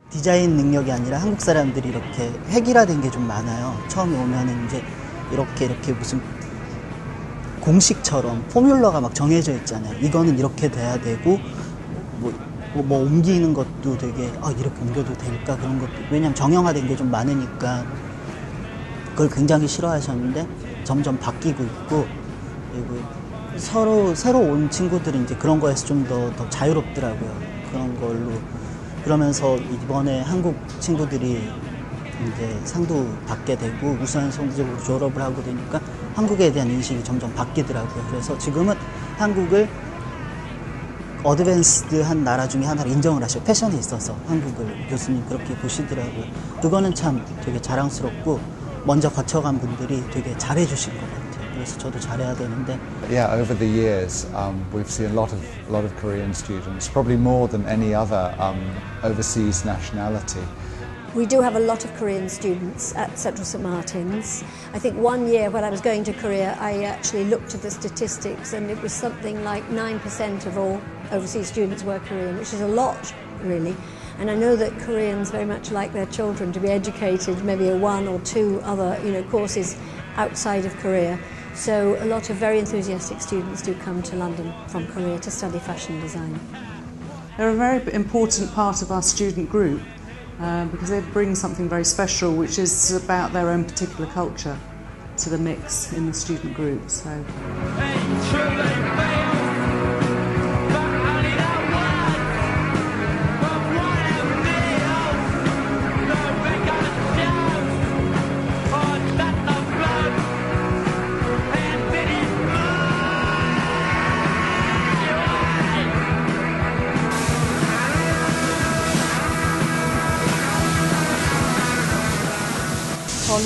디자인 능력이 아니라 한국 사람들이 이렇게 획일화된 게 좀 많아요. 처음에 오면은 이제 이렇게 무슨 공식처럼 포뮬러가 막 정해져 있잖아요. 이거는 이렇게 돼야 되고 뭐 옮기는 것도 되게 이렇게 옮겨도 될까 그런 것도, 왜냐면 정형화된 게 좀 많으니까 그걸 굉장히 싫어하셨는데 점점 바뀌고 있고, 그리고 서로 새로 온 친구들은 이제 그런 거에서 좀 더 자유롭더라고요. 그런 걸로. 그러면서 이번에 한국 친구들이 이제 상도 받게 되고 우수한 성적으로 졸업을 하고 되니까 한국에 대한 인식이 점점 바뀌더라고요. 그래서 지금은 한국을 어드밴스드한 나라 중에 하나로 인정을 하셔요. 패션에 있어서 한국을 교수님 그렇게 보시더라고요. 그거는 참 되게 자랑스럽고 먼저 거쳐간 분들이 되게 잘해 주신 것 같아요. 그래서 저도 잘해야 되는데. Yeah, over the years, we've seen a lot of Korean students, probably more than any other overseas nationality. We do have a lot of Korean students at Central St Martin's. I think one year when I was going to Korea, I actually looked at the statistics, and it was something like 9% of all overseas students were Korean, which is a lot, really. And I know that Koreans very much like their children to be educated, maybe a one or two other, courses outside of Korea. So a lot of very enthusiastic students do come to London from Korea to study fashion design. They're a very important part of our student group because they bring something very special, which is about their own particular culture to the mix in the student group. So. 저는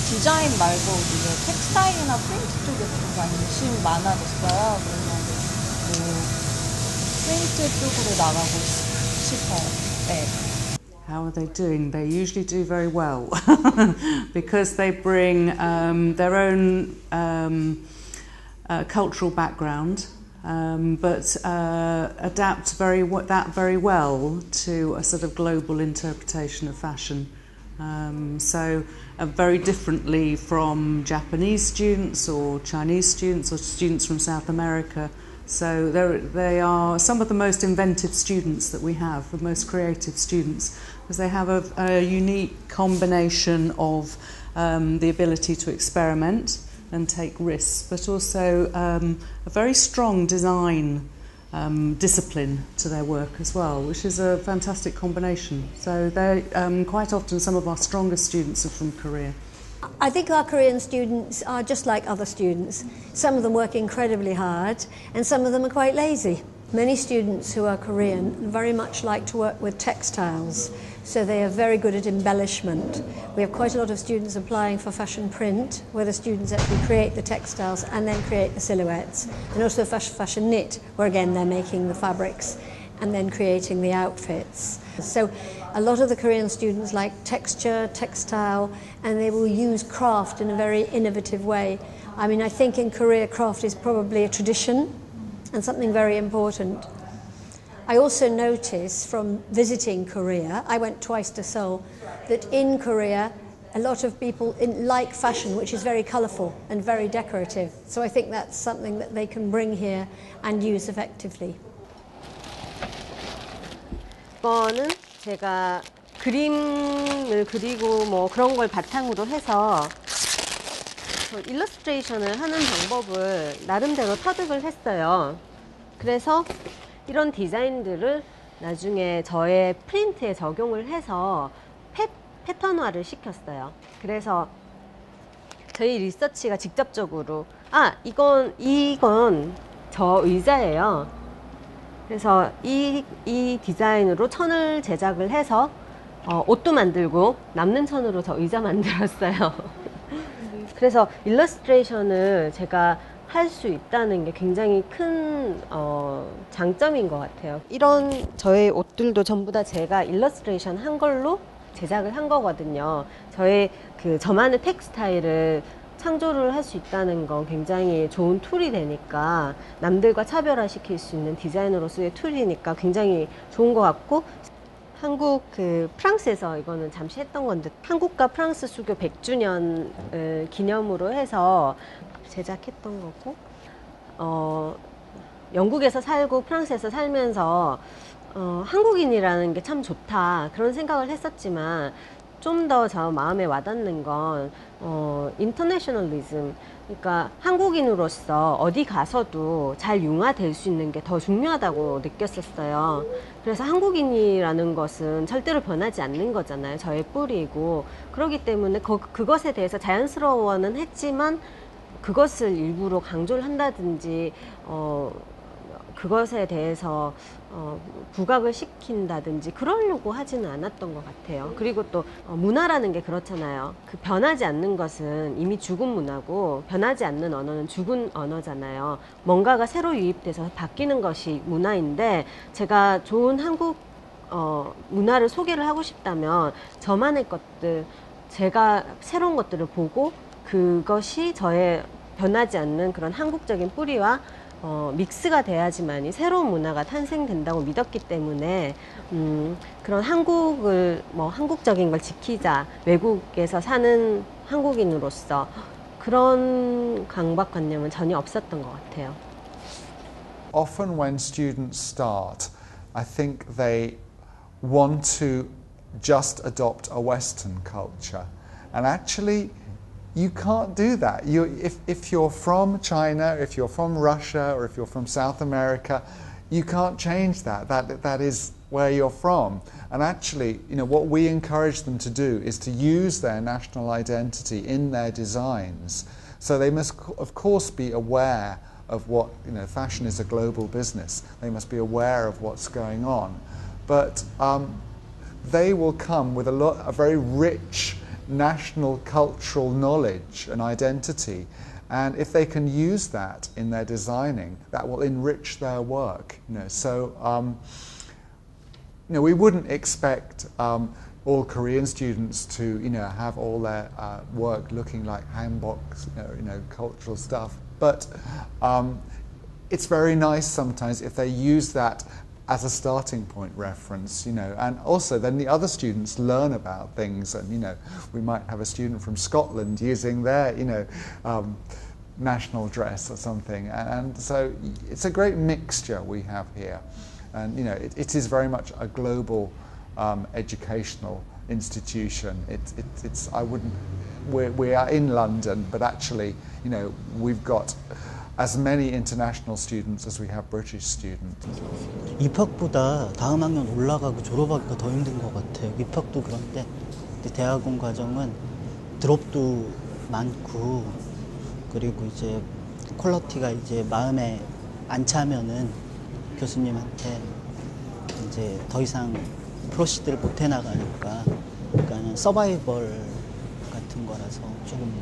디자인 말고 이제 텍스타일이나 프린트 쪽에 좀 관심이 많아졌어요. 그래서 프린트 쪽으로 나가고 싶어요. 네. How are they doing? They usually do very well because they bring their own cultural background, but adapt that very well to a sort of global interpretation of fashion. So very differently from Japanese students or Chinese students or students from South America. So they are some of the most inventive students that we have, the most creative students, because they have a unique combination of the ability to experiment and take risks, but also a very strong design discipline to their work as well, which is a fantastic combination. So they're quite often some of our strongest students are from Korea. I think our Korean students are just like other students. Some of them work incredibly hard and some of them are quite lazy. Many students who are Korean very much like to work with textiles, so they are very good at embellishment. We have quite a lot of students applying for fashion print, where the students actually create the textiles and then create the silhouettes. And also fashion knit, where again they're making the fabrics and then creating the outfits. So a lot of the Korean students like texture, textile, and they will use craft in a very innovative way. I mean, I think in Korea craft is probably a tradition and something very important. I also notice from visiting Korea, I went twice to Seoul, that in Korea a lot of people like fashion, which is very colourful and very decorative. So I think that's something that they can bring here and use effectively. 이거는 제가 그림을 그리고 뭐 그런 걸 바탕으로 해서 일러스트레이션을 하는 방법을 나름대로 터득을 했어요. 그래서 이런 디자인들을 나중에 저의 프린트에 적용을 해서 패턴화를 시켰어요. 그래서 저희 리서치가 직접적으로 이건 저 의자예요. 그래서 이 디자인으로 천을 제작을 해서 옷도 만들고 남는 천으로 저 의자 만들었어요. 그래서 일러스트레이션을 제가 할 수 있다는 게 굉장히 큰 장점인 것 같아요. 이런 저의 옷들도 전부 다 제가 일러스트레이션 한 걸로 제작을 한 거거든요. 저만의 텍스타일을 창조를 할 수 있다는 건 굉장히 좋은 툴이 되니까, 남들과 차별화시킬 수 있는 디자이너로서의 툴이니까 굉장히 좋은 것 같고, 한국 프랑스에서 이거는 잠시 했던 건데 한국과 프랑스 수교 100주년을 기념으로 해서 제작했던 거고 영국에서 살고 프랑스에서 살면서 한국인이라는 게 참 좋다 그런 생각을 했었지만 좀 더 저 마음에 와닿는 건 인터내셔널리즘, 그러니까 한국인으로서 어디 가서도 잘 융화될 수 있는 게 더 중요하다고 느꼈었어요. 그래서 한국인이라는 것은 절대로 변하지 않는 거잖아요. 저의 뿌리이고. 그렇기 때문에 그것에 대해서 자연스러워는 했지만 그것을 일부러 강조를 한다든지 그것에 대해서 부각을 시킨다든지 그러려고 하지는 않았던 것 같아요. 그리고 또 문화라는 게 그렇잖아요. 그 변하지 않는 것은 이미 죽은 문화고 변하지 않는 언어는 죽은 언어잖아요. 뭔가가 새로 유입돼서 바뀌는 것이 문화인데 제가 좋은 한국 문화를 소개를 하고 싶다면 저만의 것들, 제가 새로운 것들을 보고 그것이 저의 변하지 않는 그런 한국적인 뿌리와 믹스가 돼야지만이 새로운 문화가 탄생된다고 믿었기 때문에 그런 한국적인 걸 지키자, 외국에서 사는 한국인으로서 그런 강박관념은 전혀 없었던 것 같아요. Often when students start, I think they want to just adopt a Western culture, and actually you can't do that. If you're from China, if you're from Russia, or if you're from South America, you can't change that. That is where you're from. And actually, what we encourage them to do is to use their national identity in their designs. So they must, of course, be aware of what, fashion is a global business. They must be aware of what's going on. But they will come with a very rich national cultural knowledge and identity, and if they can use that in their designing, that will enrich their work. So we wouldn't expect all Korean students to have all their work looking like hanboks, cultural stuff, but it's very nice sometimes if they use that as a starting point reference, and also then the other students learn about things, and we might have a student from Scotland using their national dress or something, and so it's a great mixture we have here, and it is very much a global educational institution. It's I wouldn't we are in London, but actually we've got as many international students as we have British students. 입학보다 다음 학년 올라가고 졸업하기가 더 힘든 것 같아요. 입학도 그런데 대학원 과정은 드롭도 많고, 그리고 이제 퀄리티가 이제 마음에 안 차면은 교수님한테 이제 더 이상 프로시드를 못 해나가니까, 그러니까 서바이벌 같은 거라서 조금,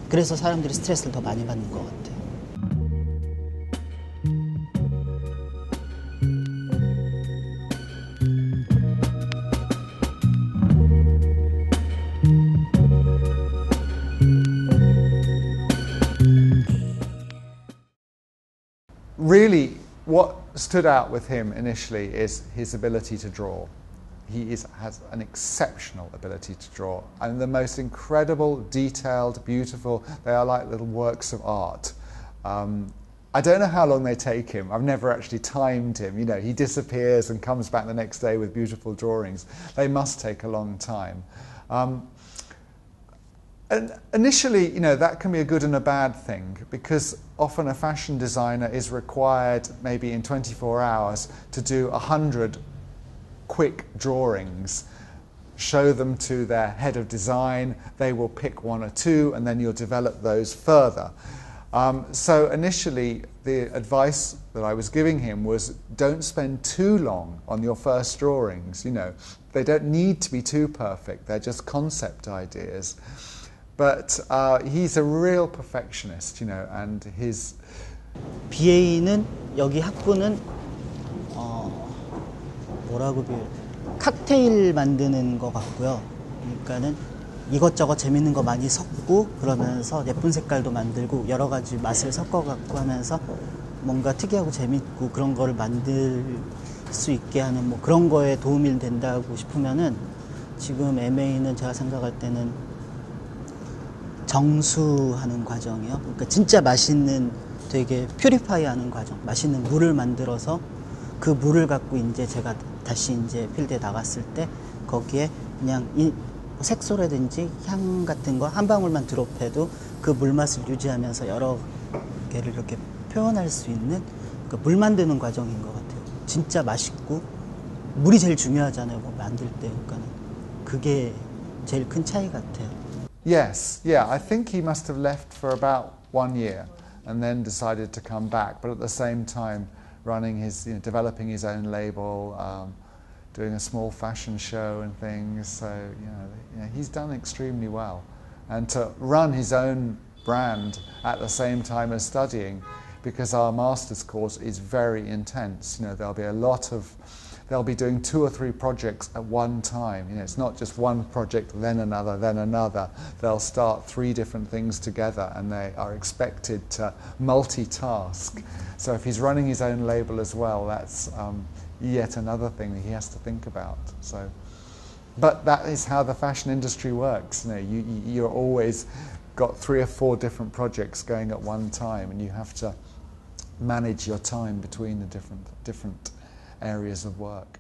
그래서 사람들이 스트레스를 더 많이 받는 것 같아요. Really, what stood out with him initially is his ability to draw. He has an exceptional ability to draw, and the most incredible, detailed, beautiful. They are like little works of art. I don't know how long they take him. I've never actually timed him. He disappears and comes back the next day with beautiful drawings. They must take a long time. And initially, that can be a good and a bad thing, because often a fashion designer is required maybe in 24 hours to do 100 quick drawings, show them to their head of design, they will pick one or two, and then you'll develop those further. So initially, the advice that I was giving him was, don't spend too long on your first drawings. They don't need to be too perfect, they're just concept ideas. But he's a real perfectionist, and his BA는 여기 학부는 뭐라고 칵테일 만드는 것 같고요. 그러니까는 이것저것 재밌는 거 많이 섞고, 그러면서 예쁜 색깔도 만들고 여러 가지 맛을 섞어갖고 하면서 뭔가 특이하고 재밌고 그런 거를 만들 수 있게 하는 뭐 그런 거에 도움이 된다고 싶으면은 지금 MA는 제가 생각할 때는 정수하는 과정이요. 그러니까 진짜 맛있는 되게 퓨리파이 하는 과정, 맛있는 물을 만들어서 그 물을 갖고 이제 제가 다시 이제 필드에 나갔을 때 거기에 그냥 색소라든지 향 같은 거 한 방울만 드롭해도 그 물맛을 유지하면서 여러 개를 이렇게 표현할 수 있는 그 물 만드는 과정인 것 같아요. 진짜 맛있고 물이 제일 중요하잖아요. 뭐 만들 때. 그러니까 그게 제일 큰 차이 같아요. Yes, yeah, I think he must have left for about 1 year and then decided to come back, but at the same time running his, developing his own label, doing a small fashion show and things. So, he's done extremely well. And to run his own brand at the same time as studying, because our master's course is very intense. They'll be doing 2 or 3 projects at one time. It's not just one project, then another, then another. They'll start 3 different things together and they are expected to multitask. So if he's running his own label as well, that's yet another thing that he has to think about. So, but that is how the fashion industry works. You're always got 3 or 4 different projects going at one time and you have to manage your time between the different areas of work.